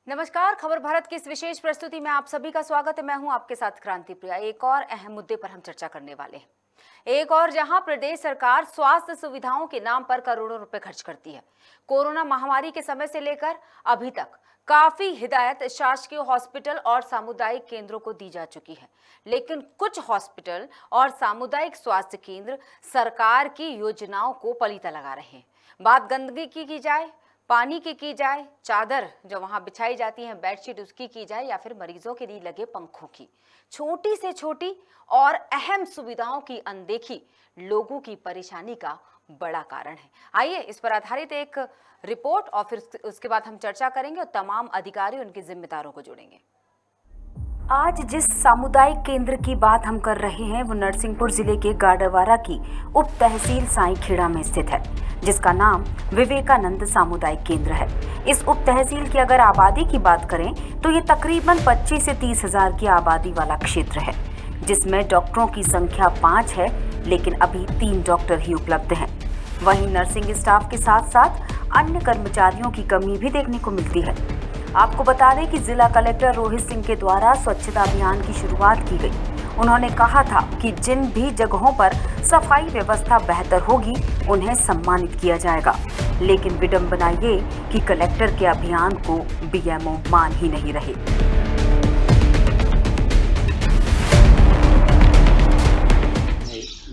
नमस्कार, खबर भारत की इस विशेष प्रस्तुति में आप सभी का स्वागत है। मैं हूं आपके साथ क्रांति प्रिया। एक और अहम मुद्दे पर हम चर्चा करने वाले हैं। एक और जहां प्रदेश सरकार स्वास्थ्य सुविधाओं के नाम पर करोड़ों रुपए खर्च करती है। कोरोना महामारी के समय से लेकर अभी तक काफी हिदायत शासकीय हॉस्पिटल और सामुदायिक केंद्रों को दी जा चुकी है, लेकिन कुछ हॉस्पिटल और सामुदायिक स्वास्थ्य केंद्र सरकार की योजनाओं को पलीता लगा रहे हैं। बात गंदगी की जाए, पानी की जाए, चादर जो वहां बिछाई जाती है, बेडशीट उसकी की जाए, या फिर मरीजों के लिए लगे पंखों की, छोटी से छोटी और अहम सुविधाओं की अनदेखी लोगों की परेशानी का बड़ा कारण है। आइए इस पर आधारित एक रिपोर्ट और फिर उसके बाद हम चर्चा करेंगे और तमाम अधिकारी उनके जिम्मेदारों को जोड़ेंगे। आज जिस सामुदायिक केंद्र की बात हम कर रहे हैं वो नरसिंहपुर जिले के गाडरवारा की उप तहसील साईखेड़ा में स्थित है, जिसका नाम विवेकानंद सामुदायिक केंद्र है। इस उप तहसील की अगर आबादी की बात करें तो ये तकरीबन 25 से 30 हजार की आबादी वाला क्षेत्र है, जिसमें डॉक्टरों की संख्या 5 है, लेकिन अभी 3 डॉक्टर ही उपलब्ध हैं। वहीं नर्सिंग स्टाफ के साथ साथ अन्य कर्मचारियों की कमी भी देखने को मिलती है। आपको बता दें कि जिला कलेक्टर रोहित सिंह के द्वारा स्वच्छता अभियान की शुरुआत की गई। उन्होंने कहा था कि जिन भी जगहों पर सफाई व्यवस्था बेहतर होगी उन्हें सम्मानित किया जाएगा, लेकिन विडंबना ये कि कलेक्टर के अभियान को बीएमओ मान ही नहीं रहे।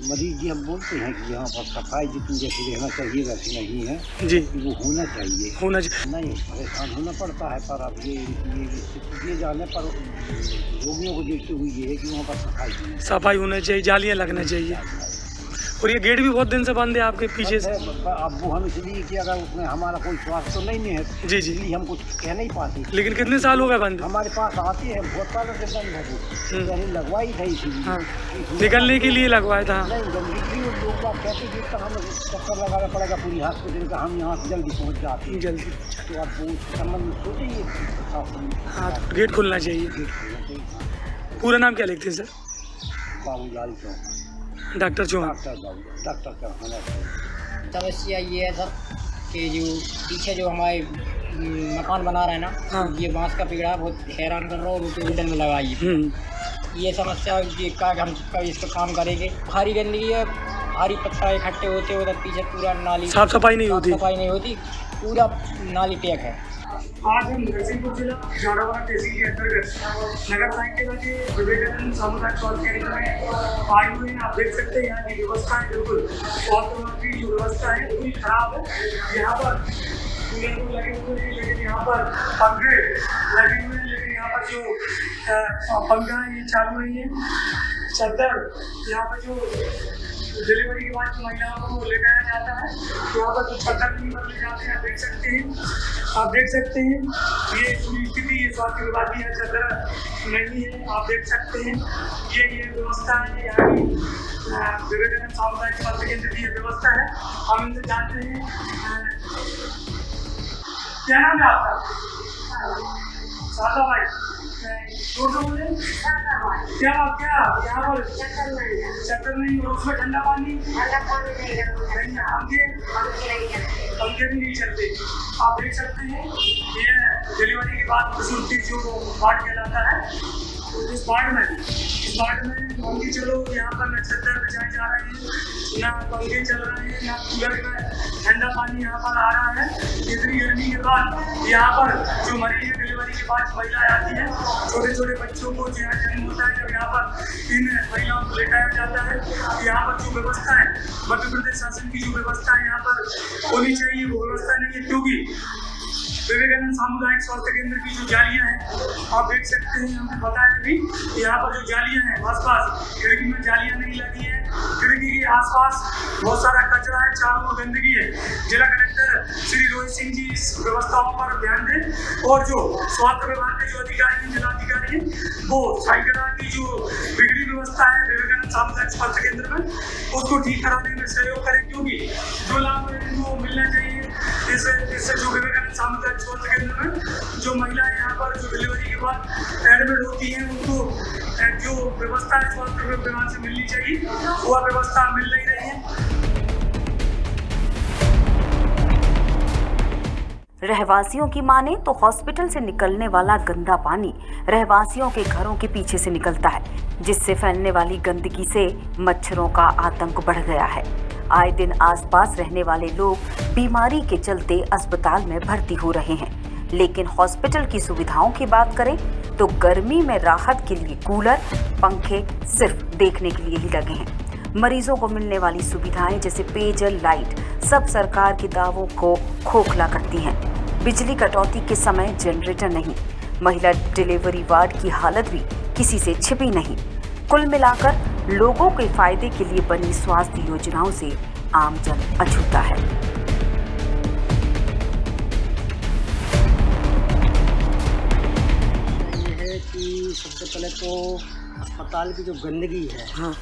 मरीज जी हम बोलते हैं कि यहाँ पर सफाई जितनी जैसे रहना चाहिए वैसे नहीं है जी, वो होना चाहिए नहीं परेशान होना पड़ता है। पर अब ये जाने पर रोगियों को देखते हुए ये है कि वहाँ पर सफाई होना चाहिए, जालियाँ लगना चाहिए। और ये गेट भी बहुत दिन से बंद है आपके पीछे से। अब वो हम इसलिए कि अगर उसमें हमारा कोई स्वास्थ्य तो नहीं है जी, इसलिए हम कुछ कह नहीं पाते। लेकिन कितने साल हो गए बंद? हमारे पास आते हैं बहुत सालों से बंद है, पहले लगवाई थी इसीलिए। हाँ, निकलने के लिए लगवाया था। नहीं गंदगी लोग बात कहते कि हम चक्कर लगाना पड़ेगा पूरी हॉस्पिटल का, हम यहाँ से जल्दी पहुँच जाते हैं जल्दी। तो आप वो संबंध सोचेंगे। हाँ, तो गेट खुलना चाहिए। पूरा नाम क्या लिखते हैं सर? बाबूलाल चौक, डॉक्टर चौहान। डॉक्टर चौहान। समस्या ये है सर कि जो पीछे जो हमारे मकान बना रहे हैं ना, हाँ। ये बांस का पेड़ है, बहुत हैरान कर रहा है। और उधर में लगाइए ये समस्या ये का हम कब इस पर काम करेंगे। भारी गंदगी है, भारी पत्ता इकट्ठे होते, उधर पीछे पूरा नाली साफ सफाई नहीं होती, पूरा नाली पैक है। आज हम नरसिंहपुर जिला गाडरवारा तहसील के अंतर्गत नगर साईखेड़ा के विवेकानंद सामुदायिक स्वास्थ्य केंद्र में आए हुए हैं। आप देख सकते हैं यहाँ की व्यवस्था है, बिल्कुल स्वास्थ्य विभाग की जो व्यवस्था है पूरी खराब है। यहाँ पर कूलर तो लगे हुए हैं, लेकिन यहाँ पर पंखे लगे हुए हैं, लेकिन यहाँ पर जो पंखा है ये चालू नहीं है। चादर यहाँ पर जो डिलीवरी के बाद जो महिलाओं को लेकर जाता है, यहाँ पर जो चादर नहीं बदले जाते हैं। आप देख सकते हैं ये पूरी स्थिति ये स्वास्थ्य विभाग की है, चादर नहीं है। आप देख सकते हैं ये व्यवस्था है यहाँ की विवेकानंद सामुदायिक स्वास्थ्य केंद्र की ये व्यवस्था है। हम इनसे जानते हैं क्या नाम है आपका? सादा भाई, क्या यहाँ पर चक्कर नहीं और उसमें ठंडा पानी पंखे भी नहीं चलते। आप देख सकते हैं ये डिलीवरी के बाद प्रसूति जो वार्ड कहलाता है, इस वार्ड में पंखे चलो यहाँ पर न चद्दर बिछाए जा रहे हैं, ना पंखे चल रहे हैं, ना कूलर में ठंडा पानी यहाँ पर आ रहा है। इतनी गर्मी के बाद यहाँ पर जो मरीज डिलीवरी के बाद महिलाएं आती है, छोटे छोटे बच्चों को जो जन्म होता है, जब यहाँ पर इन महिलाओं को लेटाया जाता है, यहाँ पर जो व्यवस्था है मध्य प्रदेश शासन की जो व्यवस्था है यहाँ पर होनी चाहिए वो व्यवस्था नहीं है। क्योंकि विवेकानंद सामुदायिक स्वास्थ्य केंद्र की जो जालियाँ हैं आप देख सकते हैं, हमने बताया भी यहाँ पर जो जालियाँ हैं आसपास खिड़की में जालियाँ नहीं लगी है, खिड़की के आसपास बहुत सारा कचरा है, चारों ओर गंदगी है। जिला कलेक्टर श्री रोहित सिंह जी इस व्यवस्थाओं पर ध्यान दें और जो स्वास्थ्य विभाग के जो अधिकारी हैं, जिलाधिकारी हैं, वो साईखेड़ा की जो बिगड़ी व्यवस्था है विवेकानंद सामुदायिक स्वास्थ्य केंद्र में उसको ठीक कराने में सहयोग करें। क्योंकि जो लाभ इनको मिलना चाहिए इससे जो विवेकानंद सामुदायिक स्वास्थ्य केंद्र में जो महिलाएं यहाँ पर जो डिलीवरी के बाद एडमिट होती हैं उनको जो व्यवस्था है स्वास्थ्य विभाग से मिलनी चाहिए, वह व्यवस्था मिल नहीं रही है। रहवासियों की माने तो हॉस्पिटल से निकलने वाला गंदा पानी रहवासियों के घरों के पीछे से निकलता है, जिससे फैलने वाली गंदगी से मच्छरों का आतंक बढ़ गया है। आए दिन आसपास रहने वाले लोग बीमारी के चलते अस्पताल में भर्ती हो रहे हैं, लेकिन हॉस्पिटल की सुविधाओं की बात करें तो गर्मी में राहत के लिए कूलर, पंखे सिर्फ देखने के लिए ही लगे हैं। मरीजों को मिलने वाली सुविधाएं जैसे पेयजल, लाइट सब सरकार के दावों को खोखला करती हैं। बिजली कटौती के समय जनरेटर नहीं, महिला डिलीवरी वार्ड की हालत भी किसी से छिपी नहीं। कुल मिलाकर लोगों के फायदे के लिए बनी स्वास्थ्य योजनाओं से आमजन अछूता है। ये है कि सबसे पहले तो अस्पताल की जो गंदगी है, हाँ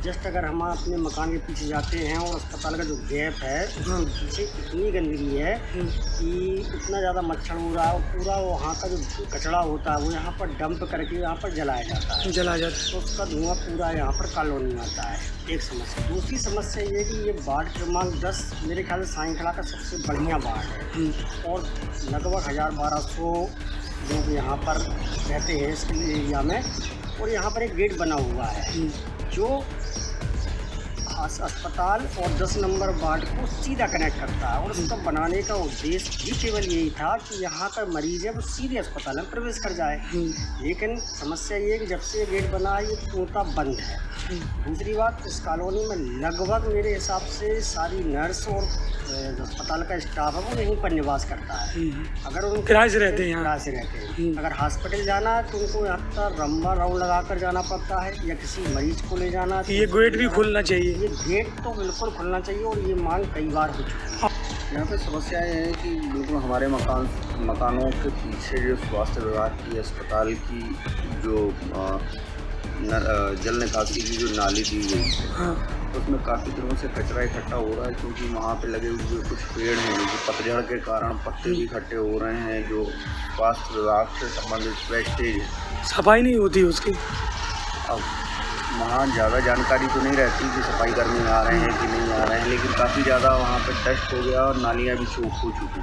जस्ट अगर हम अपने मकान के पीछे जाते हैं और अस्पताल का जो गैप है उसके पीछे इतनी गंदगी है कि इतना ज़्यादा मच्छर हो रहा है और पूरा वहाँ का जो कचरा होता है वो यहाँ पर डंप करके यहाँ पर जलाया जाता है, जला जाता तो उसका धुआं पूरा यहाँ पर कॉलोनी में आता है। एक समस्या। दूसरी समस्या ये है कि ये वार्ड क्रमांक 10 मेरे ख्याल से साईंखड़ा का सबसे बढ़िया वार्ड है और लगभग 1000-1200 लोग यहाँ पर रहते हैं इस एरिया में, और यहाँ पर एक गेट बना हुआ है जो अस्पताल और 10 नंबर वार्ड को सीधा कनेक्ट करता है। और उसका बनाने का उद्देश्य भी केवल यही था कि यहाँ का मरीज है वो सीधे अस्पताल में प्रवेश कर जाए, लेकिन समस्या ये है कि जब से ये गेट बना है ये पूर्णतः बंद है। दूसरी बात, इस कॉलोनी में लगभग मेरे हिसाब से सारी नर्स और जो अस्पताल का स्टाफ है वो यहीं पर निवास करता है। अगर उनको किराए से रहते हैं यहाँ। किराए से रहते हैं। अगर हॉस्पिटल जाना है तो उनको यहाँ पर लंबा राउंड लगा कर जाना पड़ता है, या किसी मरीज को ले जाना है तो ये गेट भी खुलना चाहिए। ये गेट तो बिल्कुल खुलना चाहिए और ये मांग कई बार हो चुकी है। यहाँ पे समस्या ये है कि बिल्कुल हमारे मकानों के पीछे जो स्वास्थ्य विभाग की अस्पताल की जो जल निकासी की जो नाली दी गई है उसमें काफ़ी दिनों से कचरा इकट्ठा हो रहा है, क्योंकि वहाँ पे लगे हुए कुछ पेड़ हैं जो पतझड़ के कारण पत्ते भी इकट्ठे हो रहे हैं, जो स्वास्थ्य विभाग से संबंधित वेस्टेज है। सफाई नहीं होती उसकी। अब वहाँ ज़्यादा जानकारी तो नहीं रहती कि सफाई कर्मी आ रहे हैं कि नहीं आ रहे हैं, लेकिन काफ़ी ज़्यादा वहाँ पे डस्ट हो गया और नालियाँ भी चौक हो चुकी।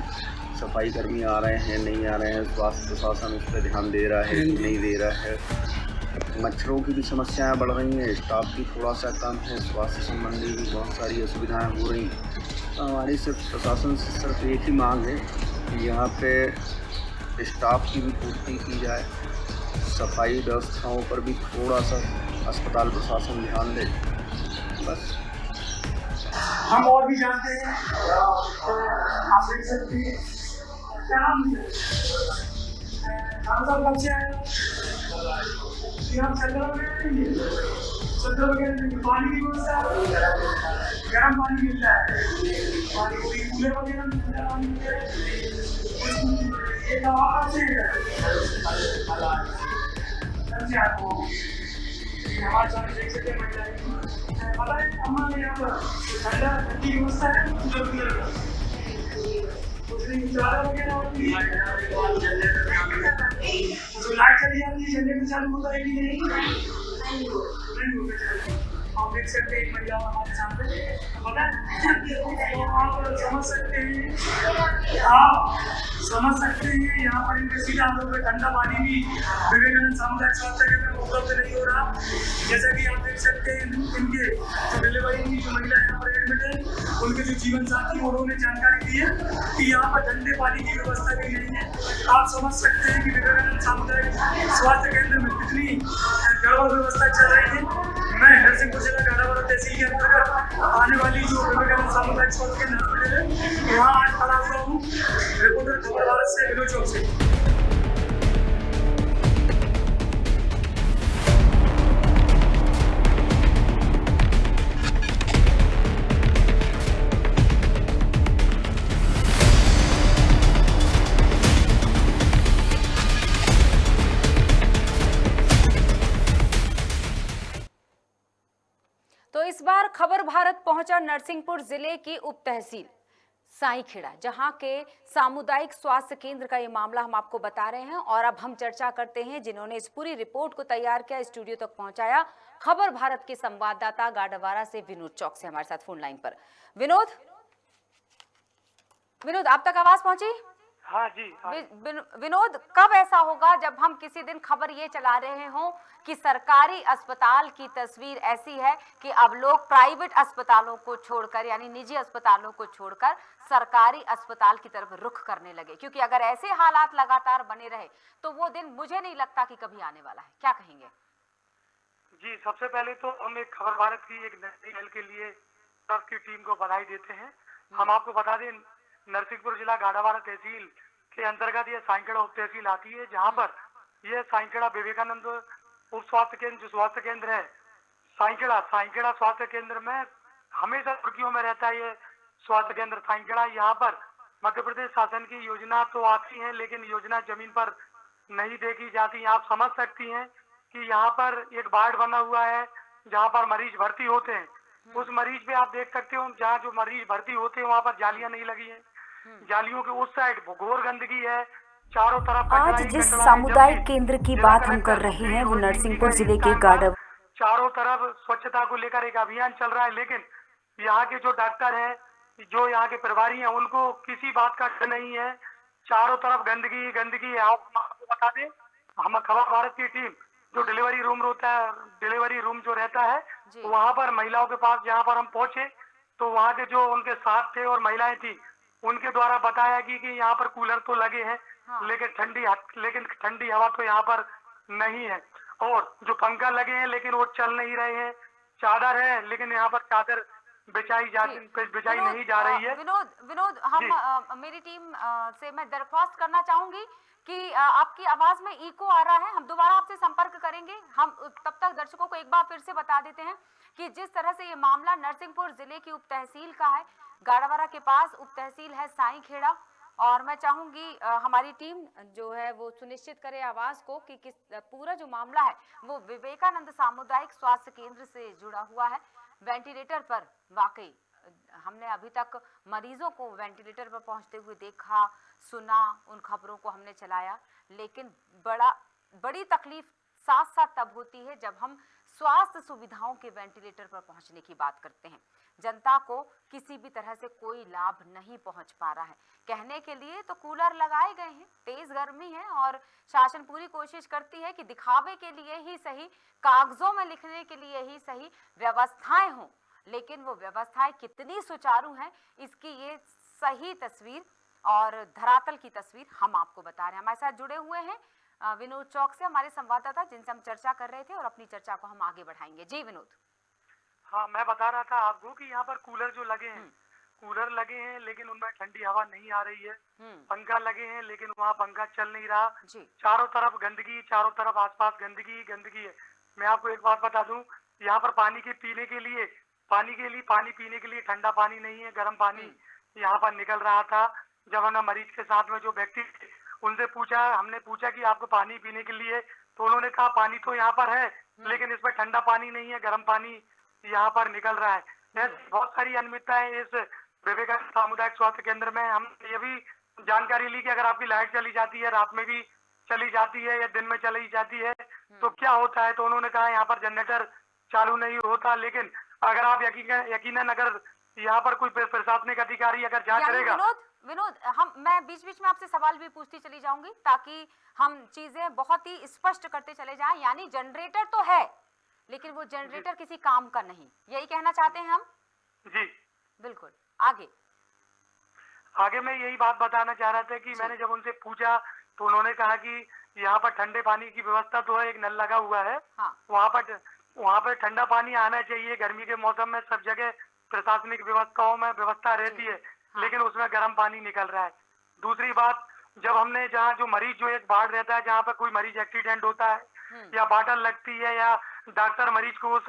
सफाई कर्मी आ रहे हैं, नहीं आ रहे हैं, स्वास्थ्य प्रशासन उस पर ध्यान दे रहा है कि नहीं दे रहा है। मच्छरों की भी समस्याएं बढ़ रही हैं, स्टाफ भी थोड़ा सा कम है, स्वास्थ्य संबंधी भी बहुत सारी असुविधाएं हो रही हैं। तो हमारी सिर्फ प्रशासन से सिर्फ एक ही मांग है कि यहाँ पे स्टाफ की भी पूर्ति की जाए, सफाई व्यवस्थाओं पर भी थोड़ा सा अस्पताल प्रशासन ध्यान दे। बस हम और भी जानते हैं, आप देख सकते हैं क्या नाम है, बच्चे आए यहाँ चंद्र वगैरह पानी की व्यवस्था, गर्म पानी मिलता है, पानी कूलर वगैरह मिलता है, पानी मिलता है, ये दवा से आपको हमारे सामने देख सकते हैं। पता है हमारे यहाँ पर ठंडी व्यवस्था है, चादर वगैरह होती है, तो लाइट चली जाती है, जनरेटर चालू होता है कि नहीं होता। आप देख सकते हैं एक महिला हमारे सामने, पता है आप समझ सकते हैं यहाँ पर इनके सीधा हम लोग ठंडा पानी भी विवेकानंद सामुदायिक स्वास्थ्य केंद्र में उपलब्ध नहीं हो रहा। जैसा कि आप देख सकते हैं इनके जो डिलीवरी की जो महिला यहाँ पर एडमिट है उनके जो जीवन साथी उन्होंने जानकारी दी है कि यहाँ पर ठंडे पानी की व्यवस्था भी नहीं है। आप समझ सकते हैं कि विवेकानंद सामुदायिक स्वास्थ्य केंद्र में कितनी गड़बड़ व्यवस्था चल रही है। मैं नरसिंहपुर जिला गाड़ावाड़ा तहसील के अंतर्गत आने वाली जो विवेकानंद सामुदायिक स्वास्थ्य केंद्र हॉस्पिटल है यहाँ आज खड़ा हुआ हूँ। रिपोर्टर खबर भारत से विनोद चौक से। तो इस बार खबर भारत पहुंचा नरसिंहपुर जिले की उप तहसील साईखेड़ा, जहां के सामुदायिक स्वास्थ्य केंद्र का ये मामला हम आपको बता रहे हैं। और अब हम चर्चा करते हैं जिन्होंने इस पूरी रिपोर्ट को तैयार किया, स्टूडियो तक पहुंचाया। खबर भारत के संवाददाता गाड़ावाड़ा से विनोद चौक से हमारे साथ फोन लाइन पर। विनोद, आप तक आवाज पहुंची? हाँ जी, हाँ। विनोद, कब ऐसा होगा जब हम किसी दिन खबर ये चला रहे हों कि सरकारी अस्पताल की तस्वीर ऐसी है कि अब लोग प्राइवेट अस्पतालों को छोड़कर, यानी निजी अस्पतालों को छोड़कर सरकारी अस्पताल की तरफ रुख करने लगे? क्योंकि अगर ऐसे हालात लगातार बने रहे तो वो दिन मुझे नहीं लगता कि कभी आने वाला है। क्या कहेंगे? जी, सबसे पहले तो हम एक खबर भारत की एक नई पहल के लिए ट्रस्ट की टीम को बधाई देते हैं। हम आपको बता दें, नरसिंहपुर जिला गाड़ावाड़ा तहसील के अंतर्गत ये साइंखेड़ा उप तहसील आती है, जहां पर ये साइंखेड़ा विवेकानंद उप स्वास्थ्य केंद्र जो स्वास्थ्य केंद्र है साइंखेड़ा स्वास्थ्य केंद्र में हमेशा सुर्खियों में रहता है। ये स्वास्थ्य केंद्र साइंखेड़ा, यहाँ पर मध्य प्रदेश शासन की योजना तो आती है लेकिन योजना जमीन पर नहीं देखी जाती। आप समझ सकती हैं कि यहाँ पर एक वार्ड बना हुआ है जहाँ पर मरीज भर्ती होते हैं। उस मरीज पे आप देख सकते हो, जहाँ जो मरीज भर्ती होते हैं वहाँ पर जालियां नहीं लगी हैं। जालियों के उस साइड घोर गंदगी है, चारों तरफ आज जिस सामुदायिक केंद्र की बात हम कर रहे हैं वो नरसिंहपुर जिले के गाड़ा। चारों तरफ स्वच्छता को लेकर एक अभियान चल रहा है, लेकिन यहाँ के जो डॉक्टर हैं, जो यहाँ के प्रभारी हैं, उनको किसी बात का डर नहीं है। चारों तरफ गंदगी गंदगी है। आपको बता दें, हम खबर भारत की टीम जो डिलीवरी रूम जो रहता है वहाँ पर महिलाओं के पास जहाँ पर हम पहुंचे तो वहाँ के जो उनके साथ थे और महिलाएं थी, उनके द्वारा बताया कि यहाँ पर कूलर तो लगे हैं, लेकिन ठंडी हवा तो यहाँ पर नहीं है। और जो पंखा लगे हैं लेकिन वो चल नहीं रहे हैं। चादर है लेकिन यहाँ पर चादर बिछाई नहीं जा रही है। विनोद, हम मेरी टीम से मैं दरख्वास्त करना चाहूंगी कि आपकी आवाज में इको आ रहा है। हम दोबारा आपसे संपर्क करेंगे। हम तब तक दर्शकों को एक बार फिर से बता देते हैं कि जिस तरह से ये मामला नरसिंहपुर जिले की उप तहसील का है, गाड़ावाड़ा के पास उप तहसील है साईंखेड़ा, और मैं चाहूंगी हमारी टीम जो है वो सुनिश्चित करे आवाज को कि किस पूरा जो मामला है वो विवेकानंद सामुदायिक स्वास्थ्य केंद्र से जुड़ा हुआ है। वेंटिलेटर पर वाकई हमने अभी तक मरीजों को वेंटिलेटर पर पहुंचते हुए देखा, सुना, उन खबरों को हमने चलाया, लेकिन बड़ी तकलीफ साथ साथ तब होती है जब हम स्वास्थ्य सुविधाओं के वेंटिलेटर पर पहुंचने की बात करते हैं। जनता को किसी भी तरह से कोई लाभ नहीं पहुंच पा रहा है। कहने के लिए तो कूलर लगाए गए हैं, तेज गर्मी है और शासन पूरी कोशिश करती है कि दिखावे के लिए ही सही, कागजों में लिखने के लिए ही सही व्यवस्थाएं हों, लेकिन वो व्यवस्थाएं कितनी सुचारू हैं इसकी ये सही तस्वीर और धरातल की तस्वीर हम आपको बता रहे हैं। हमारे साथ जुड़े हुए हैं विनोद चौक से हमारे संवाददाता, जिनसे हम चर्चा कर रहे थे और अपनी चर्चा को हम आगे बढ़ाएंगे। जी विनोद। हाँ, मैं बता रहा था आपको कि यहाँ पर कूलर जो लगे हैं लेकिन उनमें ठंडी हवा नहीं आ रही है। पंखा लगे हैं लेकिन वहाँ पंखा चल नहीं रहा। चारों तरफ गंदगी, चारों तरफ आसपास गंदगी है। मैं आपको एक बात बता दूं, यहाँ पर पानी पीने के लिए ठंडा पानी नहीं है, गर्म पानी यहाँ पर निकल रहा था। जब हमने मरीज के साथ में जो व्यक्ति उनसे हमने पूछा कि आपको पानी पीने के लिए, तो उन्होंने कहा पानी तो यहाँ पर है लेकिन इसमें ठंडा पानी नहीं है, गर्म पानी यहाँ पर निकल रहा है। बहुत सारी अनियमितताएं इस विवेकानंद सामुदायिक स्वास्थ्य केंद्र में। हम ये भी जानकारी ली कि अगर आपकी लाइट चली जाती है, रात में भी चली जाती है या दिन में चली जाती है तो क्या होता है, तो उन्होंने कहा यहाँ पर जनरेटर चालू नहीं होता। लेकिन अगर आप यकीनन अगर यहाँ पर कोई प्रशासनिक अधिकारी अगर जांच करेगा। विनोद, मैं बीच बीच में आपसे सवाल भी पूछती चली जाऊंगी ताकि हम चीजें बहुत ही स्पष्ट करते चले जाएं। यानी जनरेटर तो है लेकिन वो जनरेटर किसी काम का नहीं, यही कहना चाहते हैं हम? जी बिल्कुल। आगे मैं यही बात बताना चाह रहा था कि मैंने जब उनसे पूछा तो उन्होंने कहा कि यहाँ पर ठंडे पानी की व्यवस्था तो है, एक नल लगा हुआ है। वहाँ पर ठंडा पानी आना चाहिए। गर्मी के मौसम में सब जगह प्रशासनिक व्यवस्थाओं में व्यवस्था रहती है लेकिन उसमें गर्म पानी निकल रहा है। दूसरी बात, जब हमने जहाँ जो मरीज जो एक वार्ड रहता है जहाँ पर कोई मरीज एक्सीडेंट होता है या बाटल लगती है या डॉक्टर मरीज को उस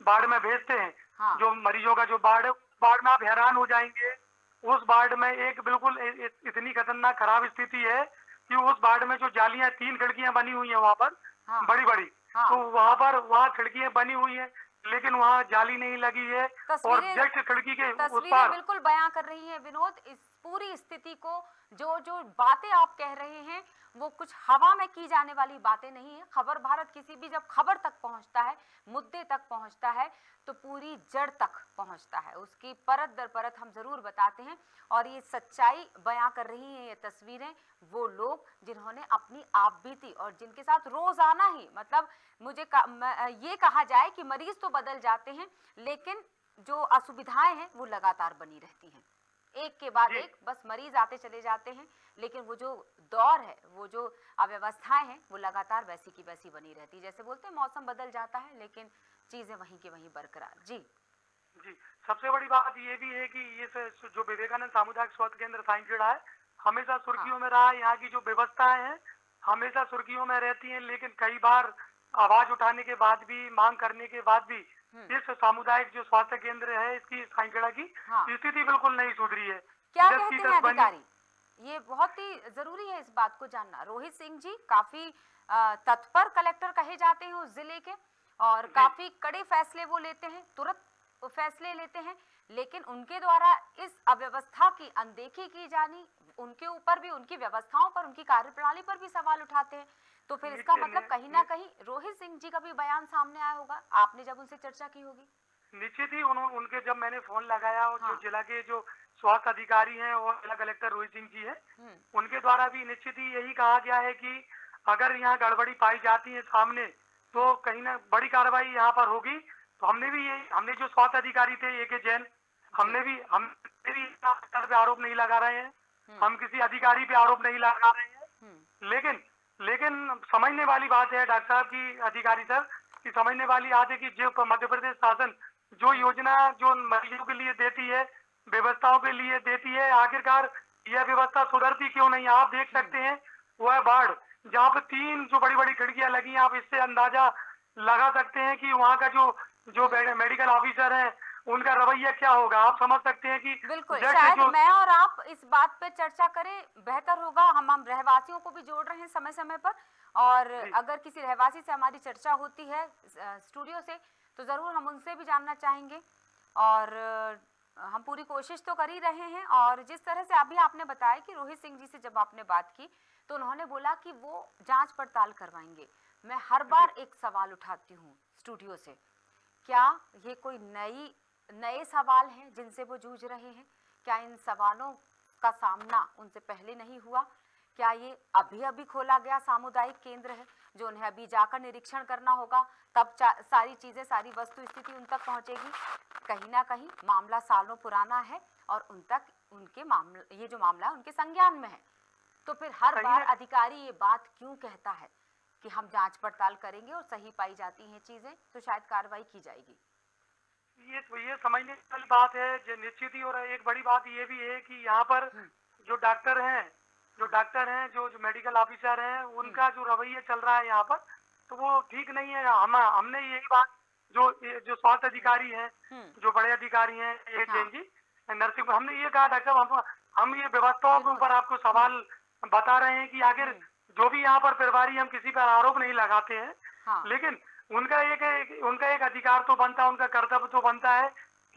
वार्ड में भेजते हैं, जो मरीजों का जो वार्ड में आप हैरान हो जाएंगे। उस वार्ड में एक बिल्कुल इतनी खतरनाक खराब स्थिति है कि उस वार्ड में जो जालियां 3 खिड़कियां बनी हुई है वहाँ पर बड़ी तो वहाँ खिड़कियां बनी हुई है लेकिन वहाँ जाली नहीं लगी है और जस्ट खिड़की के उस पार बिल्कुल बयां कर रही है विनोद इस पूरी स्थिति को जो जो बातें आप कह रहे हैं वो कुछ हवा में की जाने वाली बातें नहीं है। खबर भारत किसी भी जब खबर तक पहुंचता है, मुद्दे तक पहुंचता है, तो पूरी जड़ तक पहुंचता है, उसकी परत दर परत हम जरूर बताते हैं। और ये सच्चाई बयां कर रही हैं ये तस्वीरें वो लोग जिन्होंने अपनी आप बीती और जिनके साथ रोजाना ही मतलब ये कहा जाए कि मरीज तो बदल जाते हैं लेकिन जो असुविधाएं हैं वो लगातार बनी रहती हैं, एक के बाद एक बस मरीज आते चले जाते हैं, लेकिन वो जो दौर है, वो जो अव्यवस्थाएं हैं वो लगातार वैसी की वैसी बनी रहती है। जैसे बोलते हैं मौसम बदल जाता है लेकिन चीजें वहीं की वहीं बरकरार। जी जी, सबसे बड़ी बात ये भी है कि ये जो विवेकानंद सामुदायिक स्वास्थ्य केंद्र साइंसगढ़ है हमेशा सुर्खियों में रहा है। यहाँ की जो व्यवस्थाएं हैं हमेशा सुर्खियों में रहती हैं, लेकिन कई बार आवाज उठाने के बाद भी, मांग करने के बाद भी इस सामुदायिक जो स्वास्थ्य केंद्र है इसकी साइंसगढ़ की स्थिति बिल्कुल नहीं सुधरी है। क्या कहते हैं अधिकारी? ये बहुत ही जरूरी है इस बात को जानना। रोहित सिंह जी काफी तत्पर कलेक्टर कहे जाते हैं उस जिले के और काफी कड़े फैसले वो लेते हैं, तुरंत फैसले लेते हैं, लेकिन उनके द्वारा इस अव्यवस्था की अनदेखी की जानी, उनके ऊपर भी, उनकी व्यवस्थाओं पर, उनकी कार्यप्रणाली पर भी सवाल उठाते हैं। तो फिर इसका मतलब कहीं ना कहीं रोहित सिंह जी का भी बयान सामने आया होगा, आपने जब उनसे चर्चा की होगी। निश्चित ही उनके जब मैंने फोन लगाया और जो जिला के जो स्वास्थ्य अधिकारी हैं और जिला कलेक्टर रोहित सिंह जी हैं, उनके द्वारा भी निश्चित ही यही कहा गया है कि अगर यहाँ गड़बड़ी पाई जाती है सामने तो कहीं ना बड़ी कार्रवाई यहाँ पर होगी। तो हमने जो स्वास्थ्य अधिकारी थे ए.के. जैन, हमने भी पे आरोप नहीं लगा रहे हैं, हम किसी अधिकारी पे आरोप नहीं लगा रहे हैं, लेकिन समझने वाली बात है डॉक्टर साहब की, अधिकारी सर की समझने वाली बात है कि जो मध्य प्रदेश शासन जो योजना जो मरीजों के लिए देती है, व्यवस्थाओं के लिए देती है, आखिरकार यह व्यवस्था सुधरती क्यों नहीं। आप देख सकते हैं वह बाढ़ जहाँ पे 3 जो बड़ी बड़ी खिड़कियां लगी, आप इससे अंदाजा लगा सकते हैं कि वहाँ का जो मेडिकल ऑफिसर है उनका रवैया क्या होगा। आप समझ सकते हैं कि बिल्कुल शायद मैं और आप इस बात पे चर्चा करें बेहतर होगा। हम रहवासियों को भी जोड़ रहे हैं समय समय पर, और अगर किसी रहवासी से हमारी चर्चा होती है स्टूडियो से तो जरूर हम उनसे भी जानना चाहेंगे। और हम पूरी कोशिश तो कर ही रहे हैं। और जिस तरह से अभी आपने बताया कि रोहित सिंह जी से जब आपने बात की तो उन्होंने बोला कि वो जांच पड़ताल करवाएंगे। मैं हर बार एक सवाल उठाती हूँ स्टूडियो से, क्या ये कोई नए सवाल हैं जिनसे वो जूझ रहे हैं? क्या इन सवालों का सामना उनसे पहले नहीं हुआ? क्या ये अभी खोला गया सामुदायिक केंद्र है जो उन्हें अभी जाकर निरीक्षण करना होगा, तब सारी चीजें, सारी वस्तु स्थिति उन तक पहुंचेगी? कहीं ना कहीं मामला सालों पुराना है और उन तक ये जो मामला है उनके संज्ञान में है। तो फिर हर बार अधिकारी ये बात क्यों कहता है कि हम जांच पड़ताल करेंगे और सही पाई जाती हैं चीजें तो शायद कार्रवाई की जाएगी? ये समझने वाली बात है जो निश्चित ही। और एक बड़ी बात ये भी है कि यहाँ पर जो डॉक्टर हैं, जो मेडिकल ऑफिसर हैं, उनका जो रवैया चल रहा है यहाँ पर तो वो ठीक नहीं है। हमने यही बात जो स्वास्थ्य अधिकारी हैं, जो बड़े अधिकारी हैं जैन जी नर्सिंग, हमने ये कहा डॉक्टर साहब हम ये व्यवस्थाओं के ऊपर आपको सवाल बता रहे हैं कि आखिर जो भी यहाँ पर प्रभारी, हम किसी पर आरोप नहीं लगाते हैं, लेकिन उनका एक अधिकार तो बनता है, उनका कर्तव्य तो बनता है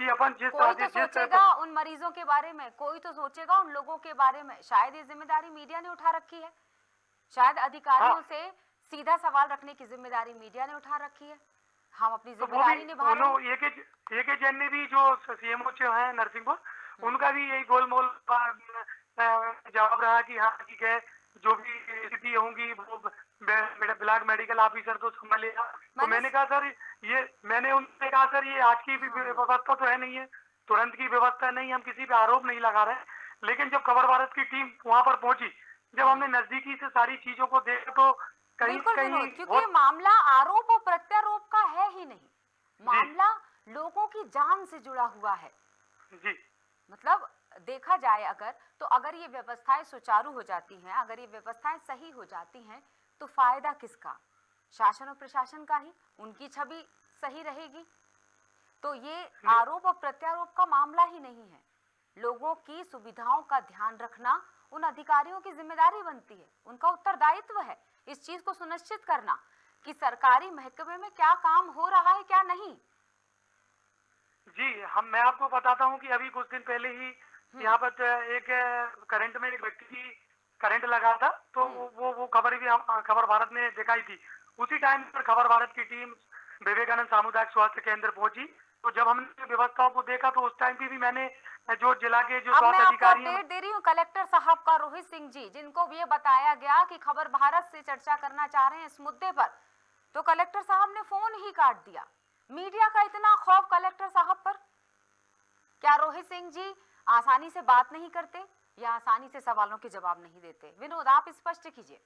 कि अपन कोई तो सोचेगा उन मरीजों के बारे में, कोई तो सोचेगा उन लोगों के बारे में। शायद ये जिम्मेदारी मीडिया ने उठा रखी है, शायद अधिकारियों से सीधा सवाल रखने की जिम्मेदारी मीडिया ने उठा रखी है। हम अपनी जिम्मेदारी निभा रहे हैं। ए.के. जैन ने भी जो सीएमओ है नरसिंहपुर, उनका भी यही गोलमोल जवाब रहा कि हाँ ठीक है, जो भी स्थिति होंगी वो ब्लॉक मेडिकल ऑफिसर तो संभालेगा। तो मैंने कहा सर ये आज की व्यवस्था तो है नहीं है, तुरंत की व्यवस्था नहीं, हम किसी पे आरोप नहीं लगा रहे हैं। लेकिन जब खबर भारत की टीम वहां पर पहुंची, जब हमने नजदीकी से सारी चीजों को देखा तो कहीं क्योंकि मामला आरोप और प्रत्यारोप का है ही नहीं, मामला लोगों की जान से जुड़ा हुआ है जी। मतलब देखा जाए अगर ये व्यवस्थाएं सुचारू हो जाती हैं, अगर ये व्यवस्थाएं सही हो जाती हैं तो फायदा किसका? शासन और प्रशासन का ही, उनकी छवि सही रहेगी। तो ये आरोप और प्रत्यारोप का मामला ही नहीं है, लोगों की सुविधाओं का ध्यान रखना उन अधिकारियों की जिम्मेदारी बनती है, उनका उत्तरदायित्व है इस चीज को सुनिश्चित करना कि सरकारी महकमे में क्या काम हो रहा है क्या नहीं। जी, मैं आपको बताता हूं कि अभी कुछ दिन पहले ही यहाँ पर एक करंट में एक व्यक्ति की करंट लगा था, तो वो खबर भी हम खबर भारत ने दिखाई थी। उसी टाइम पर खबर भारत की टीम विवेकानंद सामुदायिक स्वास्थ्य केंद्र पहुंची। तो जब हमने व्यवस्थाओं को देखा तो उस टाइम पे भी मैंने जो जिला के जो अब मैं स्वास्थ्य आपको अधिकारी हैं अपडेट दे रही हूँ कलेक्टर साहब का, रोहित सिंह जी, जिनको ये बताया गया कि खबर भारत से चर्चा करना चाह रहे हैं इस मुद्दे पर, तो कलेक्टर साहब ने फोन ही काट दिया। मीडिया का इतना खौफ कलेक्टर साहब पर, क्या रोहित सिंह जी आसानी से बात नहीं करते या आसानी से सवालों के जवाब नहीं देते? विनोद, आप स्पष्ट कीजिए।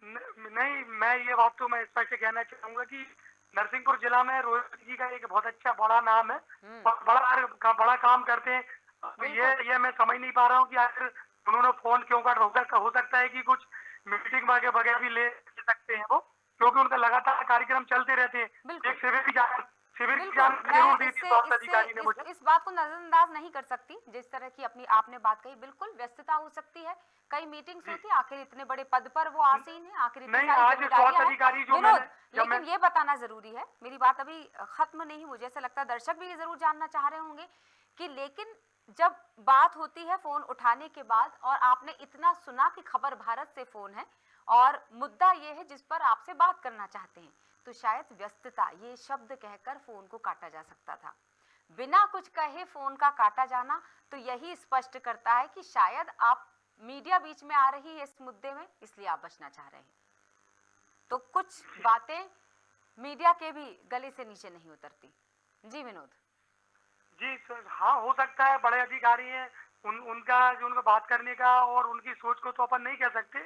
नहीं, मैं ये बात तो मैं स्पष्ट कहना चाहूंगा कि नरसिंहपुर जिला में रोहित जी का एक बहुत अच्छा बड़ा नाम है, बड़ा काम करते हैं। ये मैं समझ नहीं पा रहा हूँ कि आखिर उन्होंने फोन क्यों काटा। हो सकता है कि कुछ मीटिंग वगैरह भी ले सकते हैं वो, क्योंकि उनका लगातार कार्यक्रम चलते रहते हैं। एक शिविर की जानकारी जरूर दी थी स्वास्थ्य अधिकारी ने मुझे। इस बात को नजरअंदाज नहीं कर सकती, जिस तरह की अपनी आपने बात कही, बिल्कुल व्यस्तता हो सकती है, कई मीटिंग्स होती है, आखिर इतने बड़े पद पर वो आसीन है, आखिर इतनी नहीं, सारी आज जिम्मेदारियां स्वास्थ्य अधिकारी जो हैं। विनोद, मैंने लेकिन ये बताना जरूरी है, मेरी बात अभी खत्म नहीं, मुझे ऐसा लगता है दर्शक भी ये जरूर जानना चाह रहे होंगे कि लेकिन जब बात होती है फोन उठाने के बाद और आपने इतना सुना कि खबर भारत से फोन है और मुद्दा ये है जिस पर आपसे बात करना चाहते हैं, तो शायद व्यस्तता ये शब्द कहकर फोन को काटा जा सकता था। बिना कुछ कहे फोन का काटा जाना तो यही स्पष्ट करता है कि शायद आप मीडिया बीच में आ रही है इस मुद्दे में, इसलिए आप बचना चाह रहे हैं। तो कुछ बातें मीडिया के भी गले से नीचे नहीं उतरती। जी विनोद। जी सर, हाँ हो सकता है, बड़े अधिकारी हैं, उनका बात करने का और उनकी सोच को तो अपन नहीं कह सकते,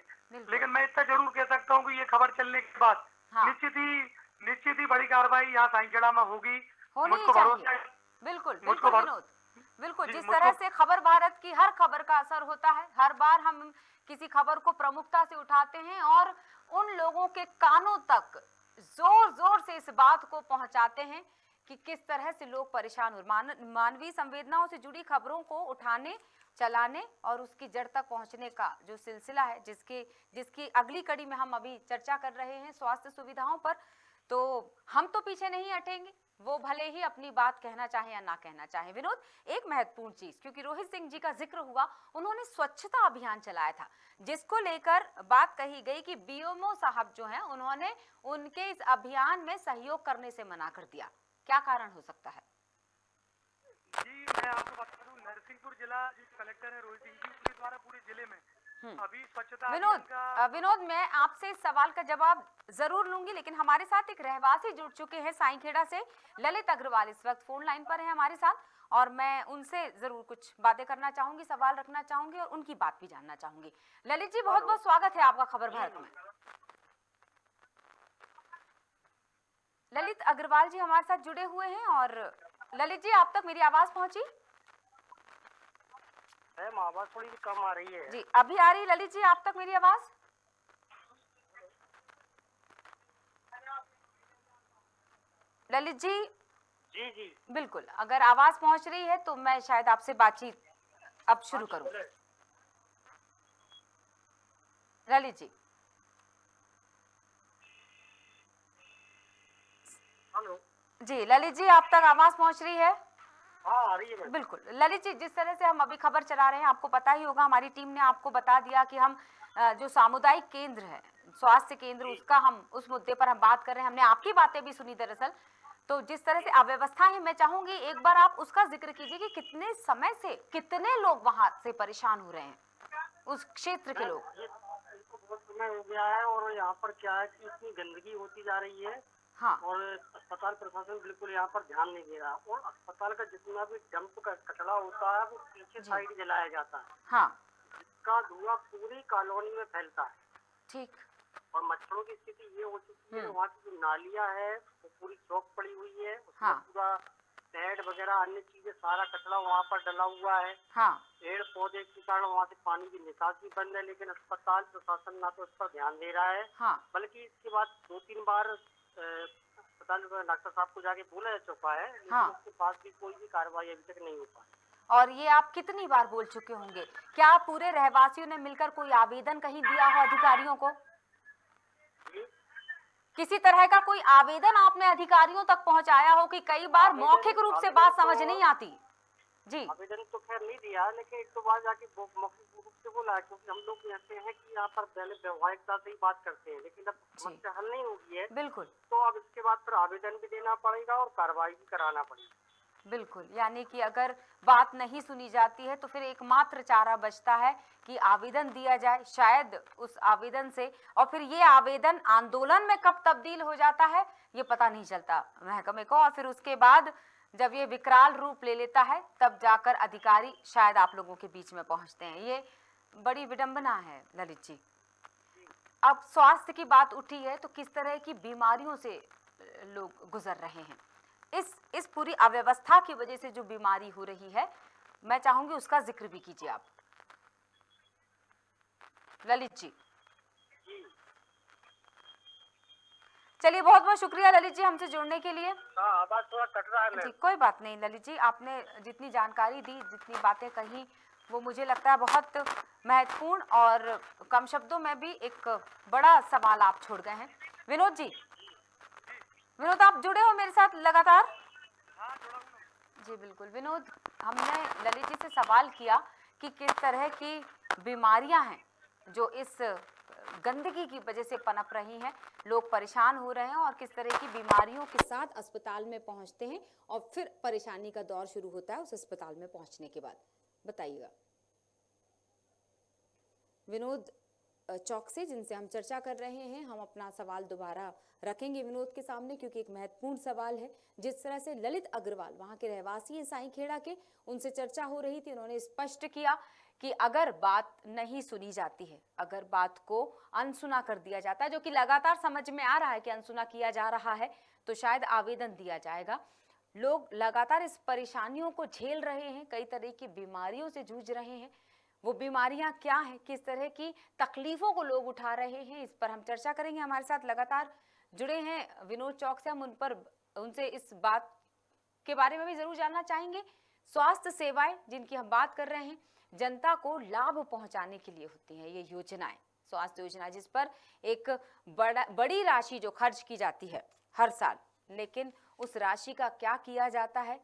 लेकिन मैं इतना जरूर कह सकता हूँ कि ये खबर चलने के बाद निश्चित ही बड़ी कार्रवाई यहाँ साइंखेड़ा में होगी। मुझको भरोसा है। बिल्कुल विनोद, बिल्कुल जिस तरह से खबर भारत की हर खबर का असर होता है, हर बार हम किसी खबर को प्रमुखता से उठाते हैं और उन लोगों के कानों तक जोर जोर से इस बात को पहुंचाते हैं कि किस तरह से लोग परेशान हो। मानवीय संवेदनाओं से जुड़ी खबरों को उठाने, चलाने और उसकी जड़ तक पहुंचने का जो सिलसिला है, जिसकी अगली कड़ी में हम अभी चर्चा कर रहे हैं स्वास्थ्य सुविधाओं पर, तो हम तो पीछे नहीं हटेंगे, वो भले ही अपनी बात कहना चाहे या ना कहना चाहे। विनोद, एक महत्वपूर्ण चीज, क्योंकि रोहित सिंह जी का जिक्र हुआ, उन्होंने स्वच्छता अभियान चलाया था जिसको लेकर बात कही गई कि बीएमओ साहब जो हैं उन्होंने उनके इस अभियान में सहयोग करने से मना कर दिया। क्या कारण हो सकता है? जी मैं आपको बता दूं, नरसिंहपुर जिला जो कलेक्टर है रोहित सिंह जी, उनके द्वारा पूरे जिले में अभी स्वच्छता विनोद, मैं आपसे इस सवाल का जवाब जरूर लूंगी, लेकिन हमारे साथ एक रहवासी जुड़ चुके हैं साईंखेड़ा से, ललित अग्रवाल इस वक्त फोन लाइन पर है हमारे साथ, और मैं उनसे जरूर कुछ बातें करना चाहूंगी, सवाल रखना चाहूंगी और उनकी बात भी जानना चाहूंगी। ललित जी, बहुत बहुत स्वागत है आपका खबर भारत में। ललित अग्रवाल जी हमारे साथ जुड़े हुए हैं, और ललित जी आप तक मेरी आवाज पहुंची? आवाज थोड़ी सी कम आ रही है। जी अभी आ रही ललित जी आप तक मेरी आवाज? ललित जी? जी बिल्कुल, अगर आवाज पहुंच रही है तो मैं शायद आपसे बातचीत अब शुरू करूं। ललित जी। हेलो जी ललित जी, आप तक आवाज पहुंच रही है? हाँ आ रही है। बिल्कुल ललित जी, जिस तरह से हम अभी खबर चला रहे हैं, आपको पता ही होगा, हमारी टीम ने आपको बता दिया कि हम जो सामुदायिक केंद्र है, स्वास्थ्य केंद्र, उसका हम उस मुद्दे पर हम बात कर रहे हैं। हमने आपकी बातें भी सुनी दरअसल, तो जिस तरह से अव्यवस्था है, मैं चाहूंगी एक बार आप उसका जिक्र कीजिए कि कितने समय से कितने लोग वहां से परेशान हो रहे हैं, उस क्षेत्र के लोग। बहुत समय हो गया है और यहाँ पर क्या है कि इतनी गंदगी होती जा रही है। हाँ। और अस्पताल प्रशासन बिल्कुल यहाँ पर ध्यान नहीं दे रहा, और अस्पताल का जितना भी डंप का कचरा होता है वो पीछे साइड जलाया जाता है। हाँ। जिसका धुआं पूरी कॉलोनी में फैलता है। ठीक। और मच्छरों की स्थिति ये हो चुकी है, वहाँ की जो नालियाँ है वो पूरी चौक पड़ी हुई है। हाँ। पूरा बेड वगैरह अन्य चीजें, सारा कचरा वहाँ पर डला हुआ है। हाँ। पेड़ पौधे के कारण वहाँ से पानी की निकास भी बंद है, लेकिन अस्पताल प्रशासन ना तो इस पर ध्यान दे रहा है। हाँ। बल्कि इसके बाद 2-3 बार अस्पताल डॉक्टर साहब को जाके बोला जा चुका है, लेकिन हाँ। उसके पास भी कोई भी कार्रवाई अभी तक नहीं हो पाई। और ये आप कितनी बार बोल चुके होंगे? क्या पूरे रहवासियों ने मिलकर कोई आवेदन कहीं दिया हो अधिकारियों को? किसी तरह का कोई आवेदन आपने अधिकारियों तक पहुंचाया हो? कि कई बार मौखिक रूप से बात समझ नहीं आती। जी आवेदन तो खैर नहीं दिया, लेकिन एक दो बार जाके मौखिक रूप से बोला, क्योंकि हम लोग कहते हैं कि यहाँ पर पहले व्यवहारिकता से ही बात करते हैं, लेकिन अब समस्या हल नहीं होगी है, बिल्कुल तो अब इसके बाद फिर आवेदन भी देना पड़ेगा और कार्रवाई भी कराना पड़ेगा। बिल्कुल, यानी कि अगर बात नहीं सुनी जाती है तो फिर एकमात्र चारा बचता है कि आवेदन दिया जाए, शायद उस आवेदन से, और फिर ये आवेदन आंदोलन में कब तब्दील हो जाता है ये पता नहीं चलता महकमे को, और फिर उसके बाद जब ये विकराल रूप ले लेता है तब जाकर अधिकारी शायद आप लोगों के बीच में पहुंचते हैं। ये बड़ी विडंबना है ललित जी। अब स्वास्थ्य की बात उठी है तो किस तरह की बीमारियों से लोग गुजर रहे हैं, इस पूरी अव्यवस्था की वजह से जो बीमारी हो रही है, मैं चाहूंगी उसका जिक्र भी कीजिए आप ललित जी। चलिए, बहुत बहुत शुक्रिया ललित जी हमसे जुड़ने के लिए। आवाज थोड़ा कट रहा है जी कोई बात नहीं ललित जी, आपने जितनी जानकारी दी, जितनी बातें कही, वो मुझे लगता है बहुत महत्वपूर्ण, और कम शब्दों में भी एक बड़ा सवाल आप छोड़ गए हैं। विनोद जी, विनोद आप जुड़े हो मेरे साथ लगातार? जी बिल्कुल विनोद, हमने ललित जी से सवाल किया कि किस तरह की बीमारियां हैं जो इस गंदगी की वजह से पनप रही हैं, लोग परेशान हो रहे हैं और किस तरह की बीमारियों के साथ अस्पताल में पहुंचते हैं और फिर परेशानी का दौर शुरू होता है उस अस्पताल में पहुंचने के बाद। बताइएगा विनोद चौकसी जिनसे हम चर्चा कर रहे हैं, हम अपना सवाल दोबारा रखेंगे विनोद के सामने क्योंकि एक महत्वपूर्ण सवाल है। जिस तरह से ललित अग्रवाल वहां के रहवासी हैं साईखेड़ा के, उनसे चर्चा हो रही थी, उन्होंने स्पष्ट किया कि अगर बात नहीं सुनी जाती है, अगर बात को अनसुना कर दिया जाता है, जो कि लगातार समझ में आ रहा है कि अनसुना किया जा रहा है, तो शायद आवेदन दिया जाएगा। लोग लगातार इस परेशानियों को झेल रहे हैं, कई तरह की बीमारियों से जूझ रहे हैं। वो बीमारियां क्या हैं, किस तरह की तकलीफों को लोग उठा रहे हैं, इस पर हम चर्चा करेंगे। हमारे साथ लगातार जुड़े हैं विनोद चौक से, हम उनसे इस बात के बारे में भी जरूर जानना चाहेंगे। स्वास्थ्य सेवाएं जिनकी हम बात कर रहे हैं, जनता को लाभ पहुंचाने के लिए होती हैं ये योजनाएं, स्वास्थ्य योजना, जिस पर एक बड़ी राशि जो खर्च की जाती है हर साल, लेकिन उस राशि का क्या किया जाता है,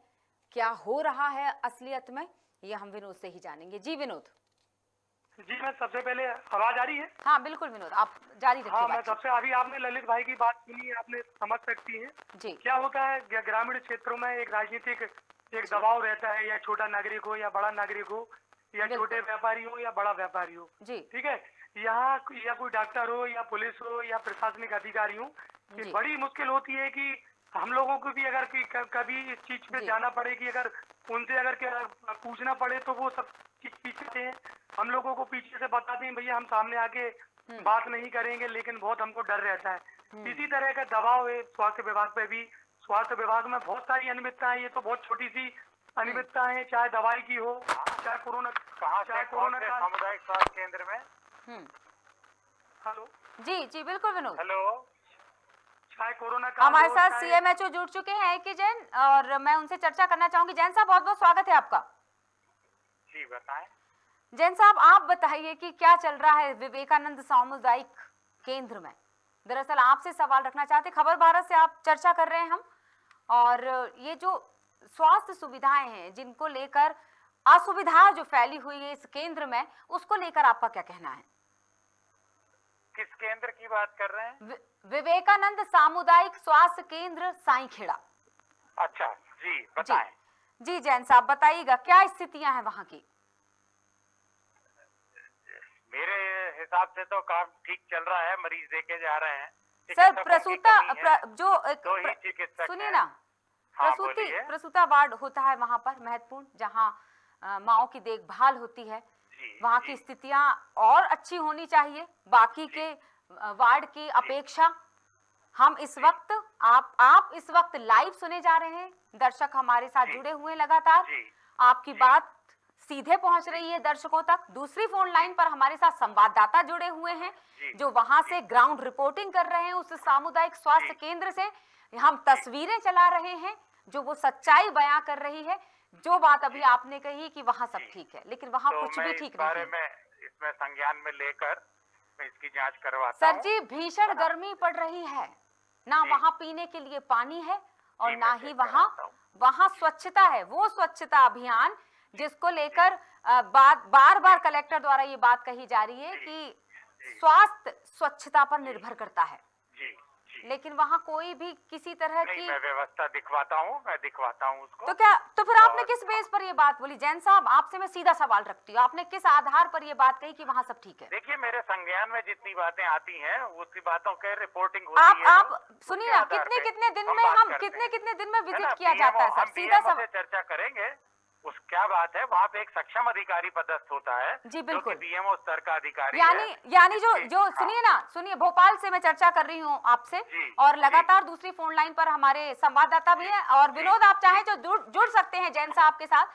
क्या हो रहा है असलियत में, ये हम विनोद से ही जानेंगे। जी विनोद। जी मैं सबसे पहले, आवाज आ रही है? हाँ बिल्कुल विनोद, आप जारी रखिए। हाँ, मैं सबसे, अभी आपने ललित भाई की बात सुनी, आपने समझ सकती हैं जी। क्या होता है ग्रामीण क्षेत्रों में एक राजनीतिक एक दबाव रहता है, या छोटा नागरिक हो या बड़ा नागरिक हो, या छोटे व्यापारी हो या बड़ा व्यापारी हो, ठीक है, यहाँ या कोई डॉक्टर हो या पुलिस हो या प्रशासनिक अधिकारी हो, ये बड़ी मुश्किल होती है कि हम लोगों को भी अगर कभी इस चीज पे जाना पड़े कि अगर उनसे अगर पूछना पड़े तो वो सब चीज पीछे हैं, हम लोगों को पीछे से बताते हैं भैया हम सामने आके बात नहीं करेंगे, लेकिन बहुत हमको डर रहता है। इसी तरह का दबाव है स्वास्थ्य विभाग पे भी। स्वास्थ्य विभाग में बहुत सारी अनियमितताएं, ये तो बहुत छोटी सी अनियमितताएं हैं, चाहे दवाई की हो, चाहे कोरोना का सामुदायिक स्वास्थ्य केंद्र में। हेलो जी जी बिल्कुल विनोद। हेलो, चाहे कोरोना का हमारे साथ सीएमएचओ जुड़ चुके हैं के जैन, और मैं उनसे चर्चा करना चाहूंगी। जैन साहब बहुत बहुत स्वागत है आपका। जी बताएं। जैन साहब आप बताइए कि क्या चल रहा है विवेकानंद सामुदायिक केंद्र में। दरअसल आपसे सवाल रखना चाहते, खबर भारत से आप चर्चा कर रहे हैं हम, और ये जो स्वास्थ्य सुविधाएं हैं जिनको लेकर असुविधा जो फैली हुई है इस केंद्र में, उसको लेकर आपका क्या कहना है? किस केंद्र की बात कर रहे हैं? विवेकानंद सामुदायिक स्वास्थ्य केंद्र साईखेड़ा। अच्छा जी बताएं। जी जैन साहब बताइएगा क्या स्थितियां हैं वहां की? मेरे हिसाब से तो काम ठीक चल रहा है, मरीज देखे जा रहे हैं। सर प्रसूता सुनिए ना, प्रसूता वार्ड होता है वहां पर महत्वपूर्ण, जहां माओ की देखभाल होती है, वहां की स्थितियां और अच्छी होनी चाहिए बाकी के वार्ड की अपेक्षा। हम इस वक्त आप इस वक्त लाइव सुने जा रहे हैं, दर्शक हमारे साथ जुड़े हुए हैं लगातार, आपकी बात सीधे पहुंच रही है दर्शकों तक। दूसरी फोन लाइन पर हमारे साथ संवाददाता जुड़े हुए हैं जो वहां से ग्राउंड रिपोर्टिंग कर रहे हैं उस सामुदायिक स्वास्थ्य केंद्र से। हम तस्वीरें चला रहे हैं जो वो सच्चाई बयां कर रही है। जो बात अभी आपने कही कि वहां सब ठीक है, लेकिन वहां कुछ भी ठीक नहीं है। मैं इसमें संज्ञान में लेकर मैं इसकी जांच करवाता सर हूं। जी भीषण गर्मी पड़ रही है, ना वहां पीने के लिए पानी है और ना ही वहां स्वच्छता है। वो स्वच्छता अभियान जिसको लेकर बार बार कलेक्टर द्वारा ये बात कही जा रही है कि स्वास्थ्य स्वच्छता पर निर्भर करता है, जी जी लेकिन वहाँ कोई भी किसी तरह नहीं, की मैं व्यवस्था दिखवाता हूँ, मैं दिखवाता हूँ उसको। तो फिर आपने किस बेस पर ये बात बोली? जैन साहब, आपसे मैं सीधा सवाल रखती हूँ, आपने किस आधार पर ये बात कही कि वहाँ सब ठीक है? देखिए, मेरे संज्ञान में जितनी बातें आती हैं उसी बातों के रिपोर्टिंग होती है। आप तो सुनिए उसके ना, आधार कितने पे कितने दिन हम में बात हम करते हैं। कितने दिन में है विजिट ना, किया जाता है PMO सर? हम सीधा PMO सवाल। से चर्चा करेंगे। उस क्या बात है, वहाँ पे एक सक्षम अधिकारी पदस्थ होता है, जी, बिल्कुल। जो कि PMO स्तर का अधिकारी यानी है। यानी जो जी, जो हाँ। सुनिए ना, सुनिए, भोपाल से मैं चर्चा कर रही हूँ आपसे, जी, और जी। लगातार दूसरी फोन लाइन पर हमारे संवाददाता भी हैं, और विनोद, आप चाहें तो जुड़ सकते हैं जैन साहब के साथ।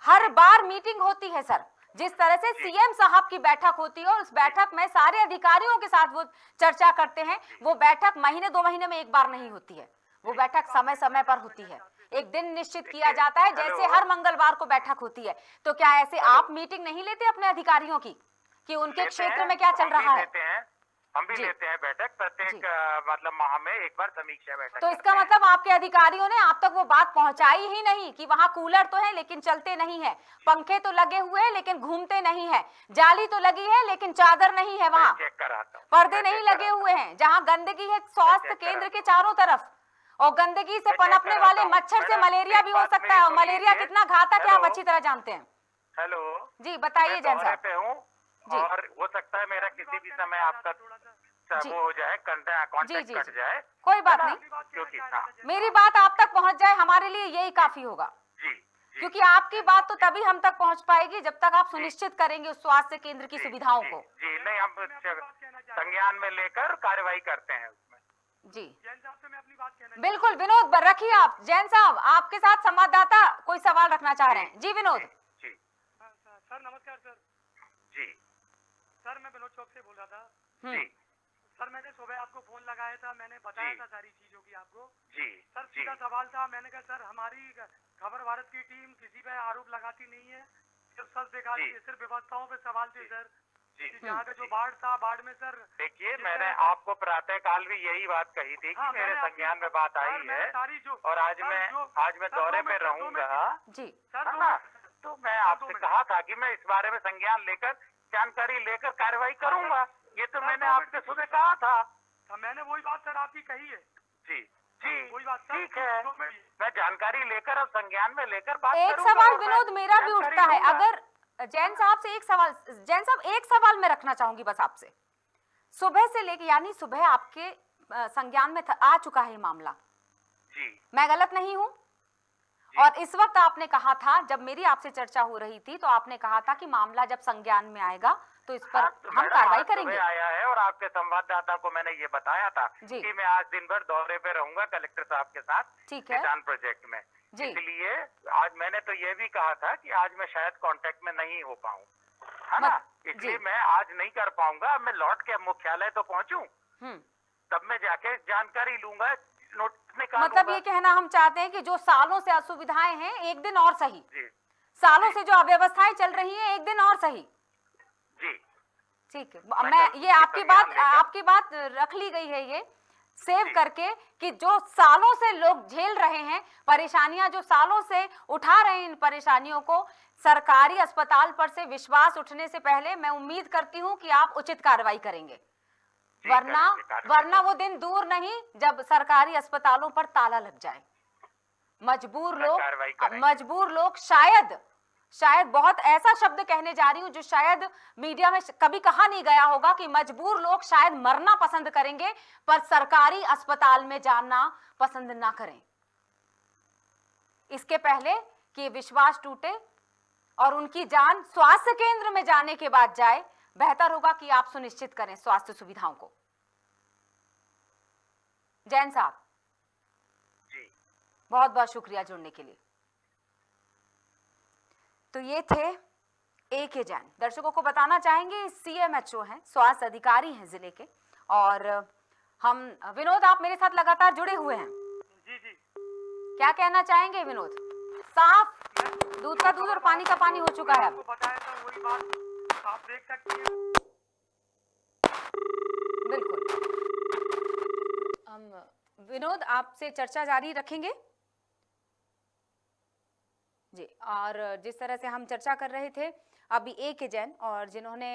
हर बार मीटिंग होती है सर, जिस तरह से सीएम साहब की बैठक होती है, और उस बैठक में सारे अधिकारियों के साथ वो चर्चा करते हैं, वो बैठक महीने 2 महीने में एक बार नहीं होती है, वो बैठक समय समय पर होती है, एक दिन निश्चित किया जाता है, जैसे हर मंगलवार को बैठक होती है। तो क्या ऐसे आप मीटिंग नहीं लेते अपने अधिकारियों की कि उनके क्षेत्र में क्या चल रहा है? हम भी जी। लेते हैं बैठक, प्रत्येक जी। मतलब माह में एक बार समीक्षा बैठक तो करते इसका हैं। मतलब आपके अधिकारियों ने आप तक वो बात पहुंचाई ही नहीं कि वहां कूलर तो है लेकिन चलते नहीं है, पंखे तो लगे हुए हैं लेकिन घूमते नहीं है, जाली तो लगी है लेकिन चादर नहीं है, वहां चेक कराता हूँ, पर्दे मैं नहीं चेक लगे कराता हुए हैं, जहां गंदगी है स्वास्थ्य चेक केंद्र के कराता चारों तरफ, और गंदगी से मैं चेक पनपने कराता वाले हूँ। मच्छर से मैडम, मलेरिया एक भी हो बात सकता है, और मेरी सुन मलेरिया लीजिए। कितना घातक है आप हेलो। अच्छी तरह जानते हैं। हेलो जी बताइए मैं जैन दौरे साहब। पे हूँ, जी। और हो सकता है मेरा किसी भी समय आपका जी। वो हो जाए, कांटेक्ट जी, कट जी। जाए, कोई बात है ना? नहीं। क्योंकि हाँ, मेरी बात आप तक पहुंच जाए, हमारे लिए यही काफी होगा, जी जी क्योंकि आपकी बात तो तभी हम तक पहुंच पाएगी जब तक आप सुनिश्चित करेंगे उस स्वास्थ्य केंद्र की जी, सुविधाओं जी, को। जी नहीं, हम संज्ञान में लेकर कार्रवाई करते हैं उसमें। जी जैन साहब से मैं अपनी बात कहना बिल्कुल, विनोद रखिए आप। जैन साहब, आपके साथ संवाददाता कोई सवाल रखना चाह रहे हैं। जी विनोद। जी सर नमस्कार सर। जी सर मैं विनोद चौक से बोल रहा था। जी सर मैंने सुबह आपको फोन लगाया था, मैंने बताया जी। था सारी चीजों की आपको। जी सर जी सीधा सवाल था, मैंने कहा सर हमारी खबर भारत की टीम किसी पे आरोप लगाती नहीं है, सिर्फ सच दिखाती जी। है, सिर्फ व्यवस्थाओं पे सवाल थे सर। जी कि जहाँ का जो जी। बाढ़ था, बाढ़ में सर देखिए, जिस मैंने तरह से- आपको प्रातः काल भी यही बात कही थी कि हाँ, मेरे मैंने आपकी- संज्ञान में बात सर, आई मैंने है, सारी जो और आज सर, मैं जो- दौरे दो पे मिनट, दो रहूंगा, जी सर है दो ना? मिनट। तो मैं दो आपसे मिनट। कहा था कि मैं इस बारे में संज्ञान लेकर, जानकारी लेकर कार्रवाई करूंगा। ये तो सर, मैंने 2 आपसे मिनट। सुबह कहा था। तो मैंने वही बात सर आपकी कही है। जी जी वही बात सर, ठीक है, 2 मिनट। मैं जानकारी लेकर और संज्ञान में लेकर बात एक करूंगा, सवाल और मैं विनोद मेरा भी जानकारी उठता है, दूंगा। अगर जैन साहब से एक सवाल, जैन साहब एक सवाल मैं रखना चाहूंगी बस आपसे। सुबह से लेके, यानी सुबह आपके संज्ञान में आ चुका है ये मामला, जी मैं गलत नहीं हूं? और इस वक्त आपने कहा था, जब मेरी आपसे चर्चा हो रही थी तो आपने कहा था कि मामला जब संज्ञान में आएगा तो इस पर हाँ, तो हम मैडम, कार्रवाई आज करेंगे। सुबह आया है, और आपके संवाददाता को मैंने ये बताया था जी। कि मैं आज दिन भर दौरे पे रहूंगा कलेक्टर साहब के साथ, ठीक है। किसान प्रोजेक्ट में। जी। इसलिए आज मैंने तो ये भी कहा था कि आज मैं शायद कांटेक्ट में नहीं हो पाऊं, है ना? इसलिए जी। मैं आज नहीं कर पाऊंगा। मैं लौट के मुख्यालय तो पहुंचूं, तब मैं जाके जानकारी लूंगा, नोटिस निकालूंगा। मतलब ये कहना हम चाहते हैं कि जो सालों से असुविधाएं हैं, एक दिन और सही, जी सालों से जो अव्यवस्थाएं चल रही हैं, एक दिन और सही। जी ठीक है, मैं मैं कल ये आपकी संज्ञान बात रख ली गई है, ये सेव करके, कि जो सालों से लोग झेल रहे हैं परेशानियां, जो सालों से उठा रहे हैं इन परेशानियों को, सरकारी अस्पताल पर से विश्वास उठने से पहले मैं उम्मीद करती हूं कि आप उचित कार्रवाई करेंगे, वरना वो दिन दूर नहीं जब सरकारी अस्पतालों पर ताला लग जाए। मजबूर लोग शायद बहुत ऐसा शब्द कहने जा रही हूं जो शायद मीडिया में कभी कहा नहीं गया होगा, कि मजबूर लोग शायद मरना पसंद करेंगे पर सरकारी अस्पताल में जाना पसंद ना करें, इसके पहले कि विश्वास टूटे और उनकी जान स्वास्थ्य केंद्र में जाने के बाद जाए। बेहतर होगा कि आप सुनिश्चित करें स्वास्थ्य सुविधाओं को। जैन साहब, जी बहुत बहुत शुक्रिया जुड़ने के लिए। तो ये थे AK जैन। दर्शकों को बताना चाहेंगे CMHO हैं, स्वास्थ्य अधिकारी हैं जिले के, और हम विनोद, आप मेरे साथ लगातार जुड़े हुए हैं। जी जी। क्या कहना चाहेंगे विनोद? साफ दूध का दूध और पानी का पानी हो चुका है। आपको बताया था वही बात आप देख सकती हैं। बिल्कुल, हम विनोद आपसे चर्चा जारी रखेंगे। जी, और जिस तरह से हम चर्चा कर रहे थे अभी A.K. जैन, और जिन्होंने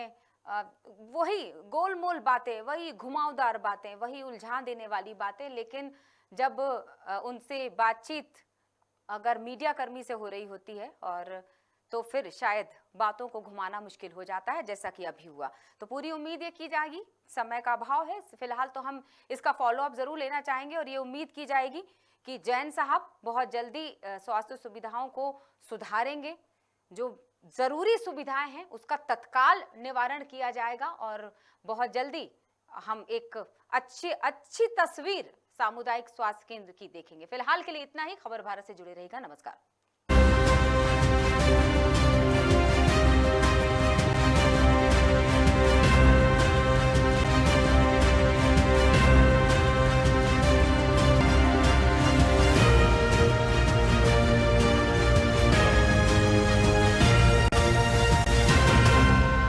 वही गोलमोल बातें, वही घुमावदार बातें, वही उलझा देने वाली बातें, लेकिन जब उनसे बातचीत अगर मीडिया कर्मी से हो रही होती है और तो फिर शायद बातों को घुमाना मुश्किल हो जाता है, जैसा कि अभी हुआ। तो पूरी उम्मीद ये की जाएगी, समय का अभाव है फिलहाल, तो हम इसका फॉलोअप जरूर लेना चाहेंगे और ये उम्मीद की जाएगी कि जैन साहब बहुत जल्दी स्वास्थ्य सुविधाओं को सुधारेंगे, जो ज़रूरी सुविधाएं हैं उसका तत्काल निवारण किया जाएगा और बहुत जल्दी हम एक अच्छी तस्वीर सामुदायिक स्वास्थ्य केंद्र की देखेंगे। फिलहाल के लिए इतना ही। खबर भारत से जुड़े रहेगा। नमस्कार।